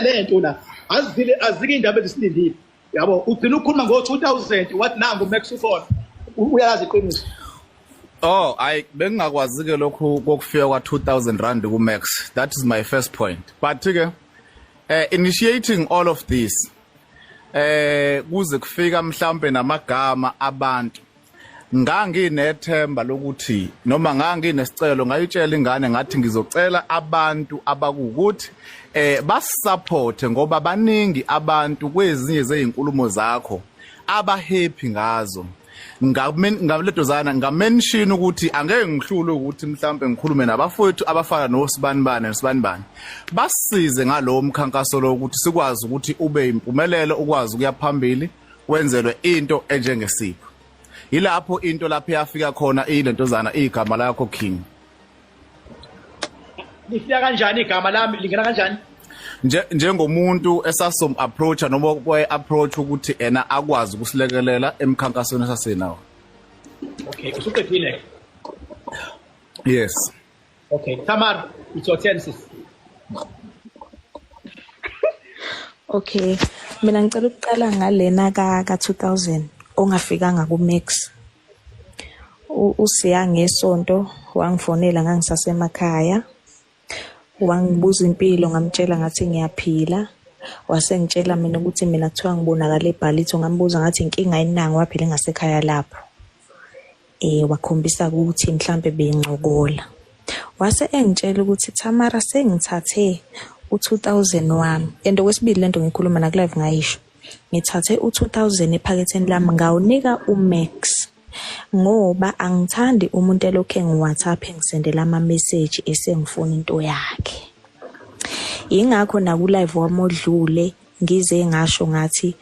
lento la azike indaba ezisilindile yabo ugcina ukukhuluma ngo-2000 wathi nangu Max ukhona uyazi iqiniso. Oh, bengingakwazi ke lokhu kokufika kwa-2000 rand ku-Max. That is my first point. But ke initiating all of this kuze kufika mhlambe namagama abantu nganginethemba lokuthi noma nganginesicelo ngayitshela ingane ngathi ngizocela abantu abakukuthi basupporte ngoba baningi abantu kwezinye zezinkulumo zakho abahappy ngazo. Ngaledozana ngamention ukuthi angeke ngihlule ukuthi mhlambe ngikhulume nabafowethu abafana noSibanibani basize ngalowo mkhankaso lo ukuthi sikwazi ukuthi ube impumelelo ukwazi ukuya phambili wenzelwe into enjengesipho. Yilapho into lapho yafika khona ilentozana igama lakho King. Lifika kanjani igama lami lingena kanjani? Njengomuntu esasom approach noma kwe approach ukuthi ena akwazi ukusilekelela emkhankasweni esasenawo. Okay, usuqedile. Yes. Okay, Tamara, it's your turn sis. Okay, mina ngicela ukuqala ngalena ka 2000 ongafikanga ku Max. Usiya ngesonto wangifonela ngangisasemakhaya. Wangibuza impilo ngamtshela ngathi ngiyaphila. Wasengitshela mina ukuthi mina kuthiwa ngibonakala eBhalito ngambuza ngathi inkinga ayinanga waphela ngasekhaya lapho. Wakhombisa ukuthi mhlambe bengcokola. Wase engitshela ukuthi Tamara sengithathe u2000 wami. Endo kwesibili lento ngikhuluma na live ngayisho. Ngithathe u2000 ephaketheni lami ngawunika uMax. Ngoba angithandi umuntu elokhe ngiWhatsApp ngisendela ama message esengifuna into yakhe. Ingakho na ku live wami odlule ngize ngasho ngathi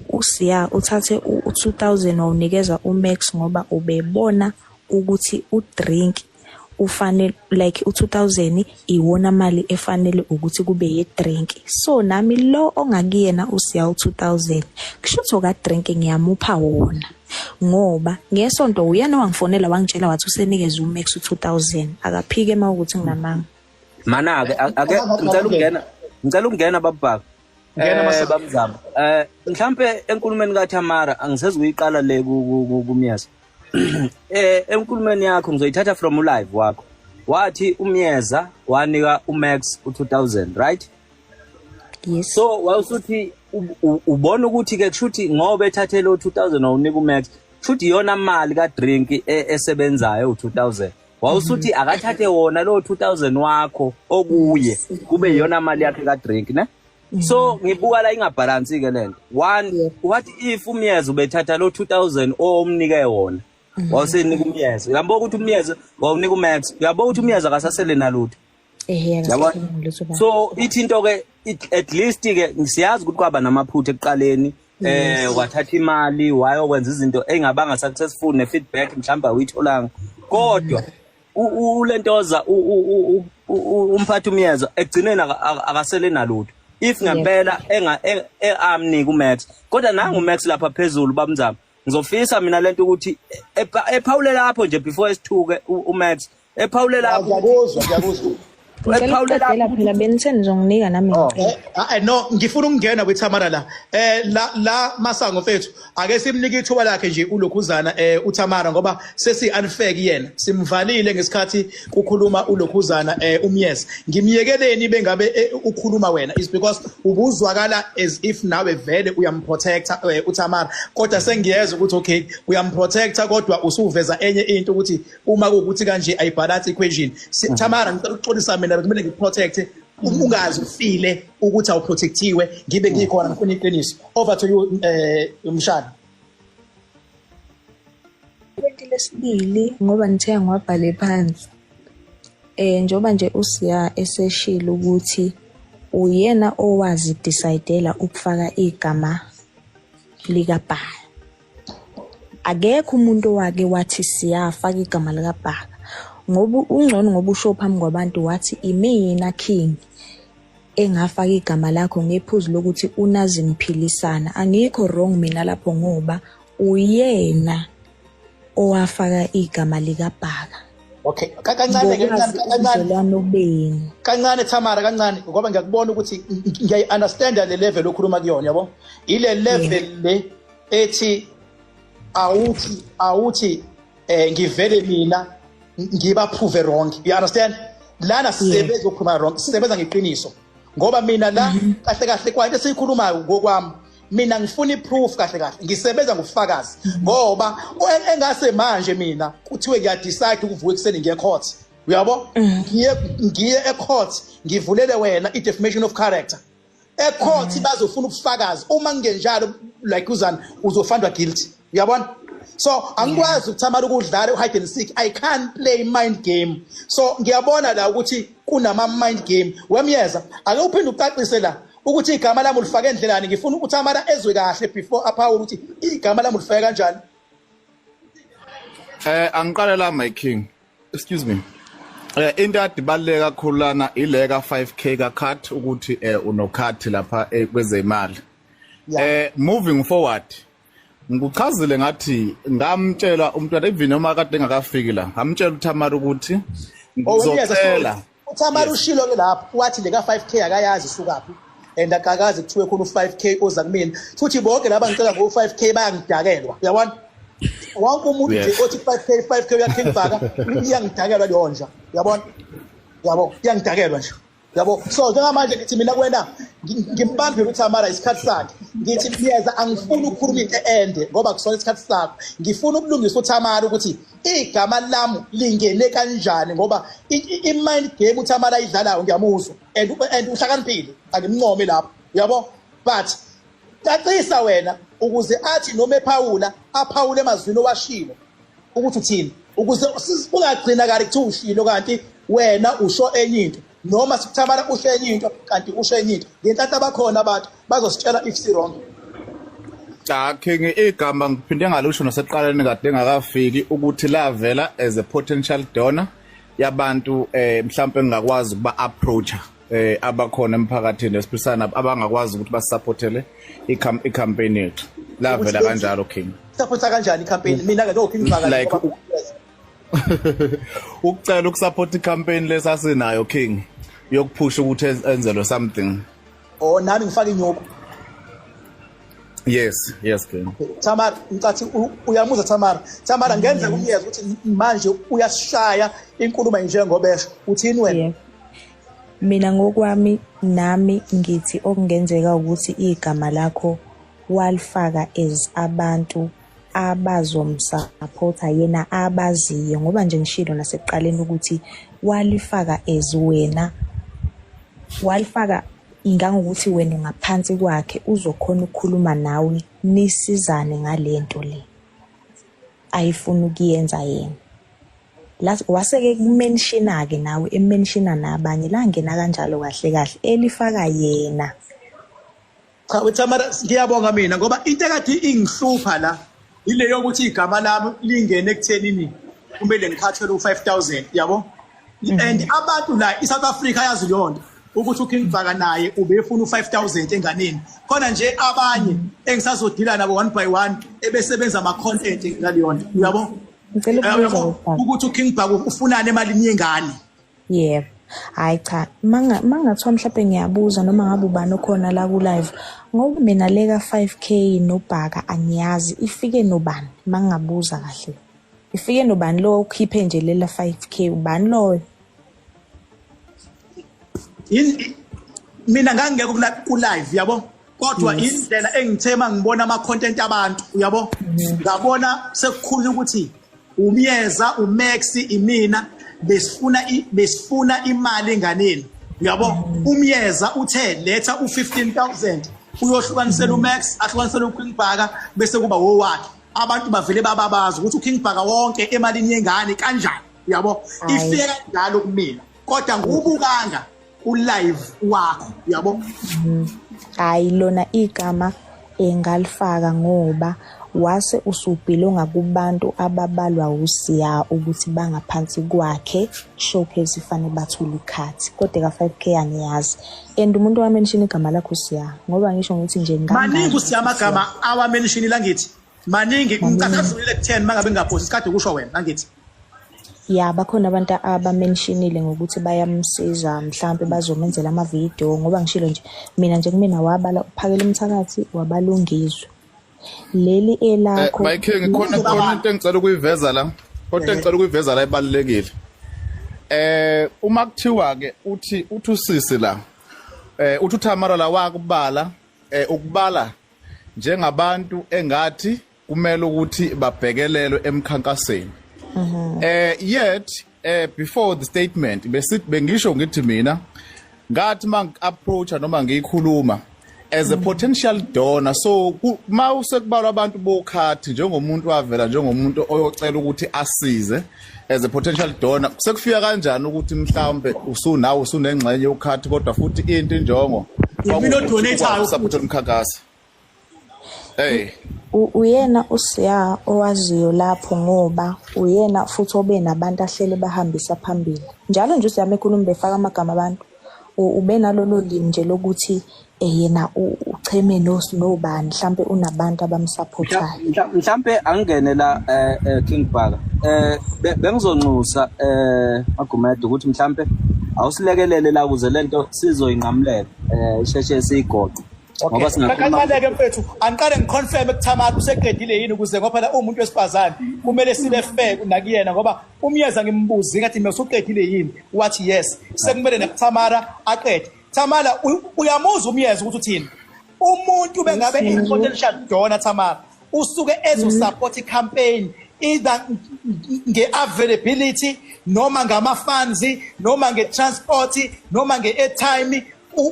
usiya uthathe u2000 wawunikeza uMax ngoba ubebona ukuthi udrink ufanele like u2000 iwona mali efanele ukuthi kube ye drink. So nami lo ongakuyena usiya u2000 kusho ka drink ngiyamupha wona. Ngoba ngesonto uyena wangifonela wangitshela wathi usenikeza uMax u2000 akaphike mawukuthi nginamanga. Mana ake ngicela ukungena bababa. Bamzama. Mhlambe enkulumeni kaTamara angisezi kuyiqala le kuMyeza. Enkulumeni yakho ngizoyithatha from live wakho. Wathi uMyeza wanika uMax u2000, right? Yes. So wawusuthi ubona ukuthi ke kushuthi ngoba ethathe lo 2000 awunika uMax kushuthi iyona mali ka drink esebenzayo u2000. Wawusuthi akathathe wona lo 2000 wakho okuye kube iyona mali yakhe ka drink ne? So ngibuka la ingabalance ke lento. One, what if uMyeza ubethatha lo 2000 omnike wona? Wawusenika uMyeza. Uyabona ukuthi uMyeza wawunika uMax. Uyabona ukuthi uMyeza akasasele nalutho. So ithi into ke at least ke ngisiyazi ukuthi kwaba namaphutha ekuqaleni wathatha imali wayokwenza izinto engabanga successful ne feedback mhlamba uyitholanga kodwa ulentoza umphathi uMyeza egcineni akasele nalutho if ngempela amnika uMax kodwa nanga uMax lapha phezulu bamzama ngizofisa mina lento ukuthi ephawule lapho nje before esithuke uMax ephawule lapho ngiyakuzwa phela benithe nizonginika nami no ngifuna ukungena kwiTamara la masango mfethu ake simnike ithuba lakhe nje uLokhuzana uTamara ngoba sesi unfair kuyena simvalile ngesikhathi ukukhuluma uLokhuzana uMyeza ngimiyekeleni bengabe ukukhuluma wena is because ubuzwakala as if nawe vele uyamprotecta uTamara kodwa sengiyeza ukuthi okay uyamprotecta kodwa usuveza enye into ukuthi uma ukuthi kanje ayibalance equation Tamara ngicela ukuxolisa mina kumele ngiprotect ungazi ufile ukuthi awuprotectiwe ngibe ngikhona ngifuna iqiniso over to you Mshana. Lesibili ngoba nithe ngwabhale phansi njoba nje usiya eseshilo ukuthi uyena owazi decidela ukufaka igama likaBhaka akekho umuntu wake wathi siyafaka igama likaBhaka ngoba ungcono ngoba usho phambi kwabantu wathi imina King engafaka igama lakho ngephuzu lokuthi unazi ngiphilisana angikho wrong mina lapho ngoba uyena owafaka igama likaBhaka Okay, kancane Tamara kancane ngoba ngiyakubona ukuthi ngiyayi-understand le level okhuluma kuyona yabo. Ile level le ethi awuthi ngivele mina ngiba prove wrong. You understand? Lana sisebenza ukukhuluma wrong, sisebenza ngeqiniso. Ngoba mina la kahle kwanje sikhulumayo ngokwami. Mina ngifuna iproof kahle ngisebenza ngofakazi ngoba engase manje mina kuthiwe ngiya decide ukuvuka ekseni ngiye court uyabo ngiye ecourt ngivulele wena i-defamation of character ecourt bazofuna ubufakazi uma kungenjalo like uzani uzofandwa guilty uyabona so angikwazi ukuthamala ukudlala hide and seek. I can't play mind game. So ngiyabona la ukuthi kunama mind game wemyeza ake uphinde ucacise la ukuthi igama lami ulifake endlelani ngifuna ukuthi amara ezwe kahle before aphawula ukuthi igama lami ulifake kanjani. Angiqale la my king, excuse me. Into yadibaleka kakhulu lana ileka 5k ka cut ukuthi unokhathi lapha kwezemali. Moving forward ngikuchazile ngathi ngamtshela umntwana even noma kade engakafiki la ngamtshela uThamara ukuthi ngizocela uThamara ushilo ke lapha wathi leka 5k akayazi isukaphi and akakazi kuthiwe khona u5k oza kumina futhi bonke laba ngicela ngo 5k bayangidakelwa uyabona wonke umuntu nje othi 5k uyakhipha iyangidakelwa lonja uyabona yabo iyangidakelwa nje yabo so njengamanje ngithi mina kwena ngimbambile uThamara isikhathi sakhe ngithi miyeza angifuni ukukhuluma into ende ngoba kusona isikhathi sakho ngifuna ukulungisa uThamara ukuthi igama lami lingene kanjani ngoba i-mind game uThamara ayidlalayo ngiyamuzwa and uhlakaniphile angimncome lapho yabo but cacisa wena ukuze athi noma ephawula aphawule emazwini owashilo ukuthi uthini ukuze ungagcina kale kuthi ushilo kanti wena usho enye into noma sikuThamara usho enye into kanti usho enye into ngenhlanhla abakhona abantu bazositshela if si wrong. King igama ngiphinde ngalusho naseqaleni kade engakafiki ukuthi lavela as a potential donor yabantu mhlawumbe engakwazi ukuba approach abakhona emphakathini esiphisana abangakwazi ukuthi basupportele i-campaign yethu lavela kanjalo King. Supporta kanjani i-campaign mina ke no King like ukucela ukusupport i-campaign lesasinayo King yokuphusha ukuthi enzelwe something. Oh nami ngifaka inyoko. Yes King. Tamara ngicathi uyamuzwa Tamara ngenze kumyeza ukuthi manje uyasishaya inkulumo njengobesho uthini wena. Mina ngokwami nami ngithi okungenzeka ukuthi igama lakho walifaka as abantu abazomsupporta yena abaziyo ngoba nje ngishilo nasekuqaleni ukuthi walifaka as wena walifaka ingangokuthi wena ngaphansi kwakhe uzokhona ukukhuluma nawe nisizane ngalento le ayifuna ukuyenza yena la waseke kumentiona ke nawe ementiona nabanye la ngena kanjalo kahle elifaka yena. Cha uThamara ngiyabonga mina ngoba into ekade ingihlupha la ile yokuthi igama lami lingene ekuthenini kumele ngikhathele u5000 yabo and abantu la eSouth Africa yazi lonto ukuthi uKing Bhaka naye ubefuna u5000 enganeni khona nje abanye engisazodila nabo one by one ebesebenza ama content ngaliyona uyabo ukuthi uKing Bhaka ufunana emalini yengane. Yebo hayi cha mangathiwa mhlawumbe ngiyabuza noma ngabe ubani okhona la ku live ngoba mina leka 5k noBhaka angiyazi ifike nobani mangabuza kahle ifike nobani lo ukhiphe nje lela 5k ubani lo mina ngangeke ku live yabo kodwa indlela engithema ngibona ama content abantu uyabo ngabona sekukhulu ukuthi umyeza uMax imina besifuna imali enganeni uyabo umyeza uthe letha u15000 uyohlukanisela uMax ahlukanisela uKing Bhaka bese kuba wowakhe abantu bavele bababaza ukuthi uKing Bhaka wonke emalini yengane kanjani uyabo ifike kanjalo kumina kodwa ngubukanga ulive wakho uyabo. Hayi lona igama engalifaka ngoba wase usubhilonga kubantu ababalwa usiya ukuthi bangaphansi kwakhe showcase ifanele bathula ikhathi kodwa ka 5k angiyazi and umuntu wa mention igama lakho usiya ngoba ngisho ukuthi nje maningi usiya amagama awa mention la ngithi maningi ngicathathulile ku10 mangabe ngaphosi isikade kusho wena ngithi ya bakhona abantu abamentionile ngokuthi bayamsiza mhlambe bazomenzela ama-video ngoba ngishilo nje mina nje kumina wabala uphakela umthakathi wabalungizwe leli elakho my king khona into engicela ukuyiveza la kodwa engicela ukuyiveza la ibalekile uma kuthiwa ke uthi usisi la uthi uThamara la wakubala ukubala njengabantu engathi kumele ukuthi babhekelelwe emkhankasweni yet before the statement bengisho ngithi mina ngathi mang-approacha noma ngiyikhuluma as a potential donor so ma usekubalwa abantu bokhathi njengomuntu wavela njengomuntu oyocela ukuthi asize as a potential donor sekufika kanjani ukuthi mhlawumbe usunawo usunengxenye yokhathi kodwa futhi into injongo mina donator support umkhankasi uyena usiya owaziyo lapho ngoba uyena futhi obe nabantu ahlele bahambisa phambili njalo nje usiyame ekhuluma befaka amagama abantu ube nalolo limi nje lokuthi yena ucheme nobani mhlambe unabantu abamsupportayo mhlambe angene la King Bhaka bengizonxusa Magumede ukuthi mhlambe awusilekelele la ukuze lento sizoyinqamulela isheshe siyigoqo ngoba singakhuluma mfethu angiqale ngiconfirm ekuThamara useqedile yini ukuze ngoba la umuntu wesifazane kumele sibe fair nakuyena ngoba umyeza ngimbuza ngathi mina usuqedile yini wathi yes sekumele nakuThamara aqede Thamara uyamuza umyeza ukuthi uthini umuntu bengabe i-potential donor Thamara usuke ezosupport i-campaign either nge-availability noma ngama-funds noma nge-transport noma nge-airtime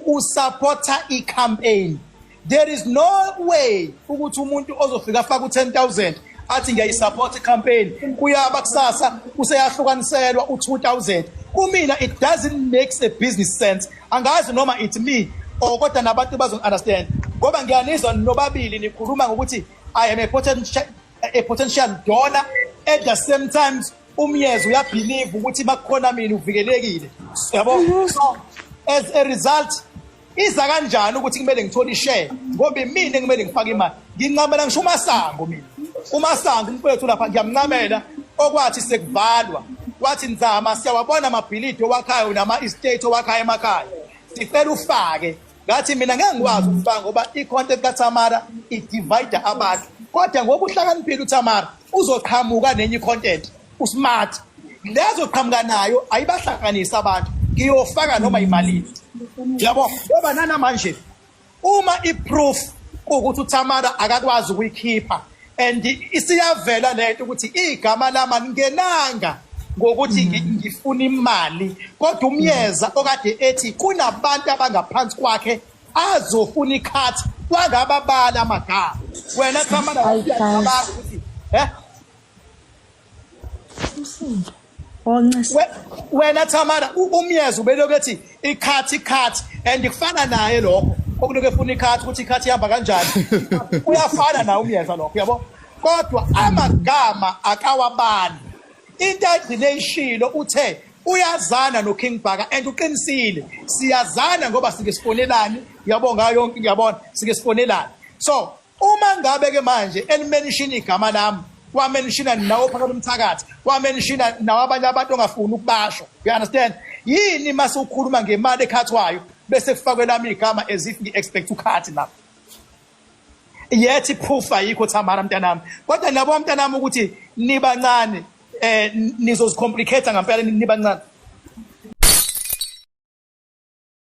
usupporta i-campaign. There is no way ukuthi umuntu ozofika afaka u10,000 athi ngiyayisupport i-campaign kuyaba kusasa useyahlukaniselwa u2000. Kumina it doesn't make a business sense. Angazi noma it's me or kodwa nabantu bazo-understand ngoba ngiyanizwa nobabili nikhuluma ngokuthi I am a potential donor at the same time umyezi uyabelieve ukuthi bakhona mina uvikelekile yabo. So as a result iza kanjani ukuthi kumele ngithole ishare ngoba mina kumele ngifake imali ngincamela ngisho uMasango mina uMasango umfowethu lapha ngiyamncamela okwathi sekuvalwa wathi nzama siyawabona amabhilidi owakhayo nama estate owakhayo emakhaya sicela ufake ngathi mina ngeke ngikwazi ukufaka ngoba i-content kaThamara i-divide abantu kodwa ngoba uhlakaniphile uThamara uzoqhamuka nenye i-content usmart lezo qhamuka nayo ayibahlanganisa abantu ngiyofaka noma imalini yabo ngoba nana manje uma iproof ukuthi uThamara akakwazi ukuyikhipha and isiyavela lento ukuthi igama lama ngenanga ngokuthi ngifuna imali kodwa umyeza okade ethi kunabantu abangaphansi kwakhe azofuna ikhathi wangababala amagama wena Thamara ukuthi wena Thamara umyeza ubelokuthi ikhathi and kufana naye lokho okunoke efuna ikhathi ukuthi ikhathi ihamba kanjani uyafana naye umyeza lokho yabo kodwa amagama akawabani into agcineshilo uthe uyazana noKing Bhaka and uqinisile siyazana ngoba sike sifonelani yabonga yonke ngiyabona sike sifonelani so uma ngabe ke manje elimention igama lami wamenshina nawo phakathi umthakathi wamenshina nawo abanye abantu ongafuni ukubasho you understand yini mase ukhuluma ngemali ekhathwayo bese kufakwe lami igama as if ngi-expect ukhathi lapho yethi proof ayikho Thamara mntanami kodwa nabo mntanami ukuthi nibancane nizozicomplicate ngempela nibancane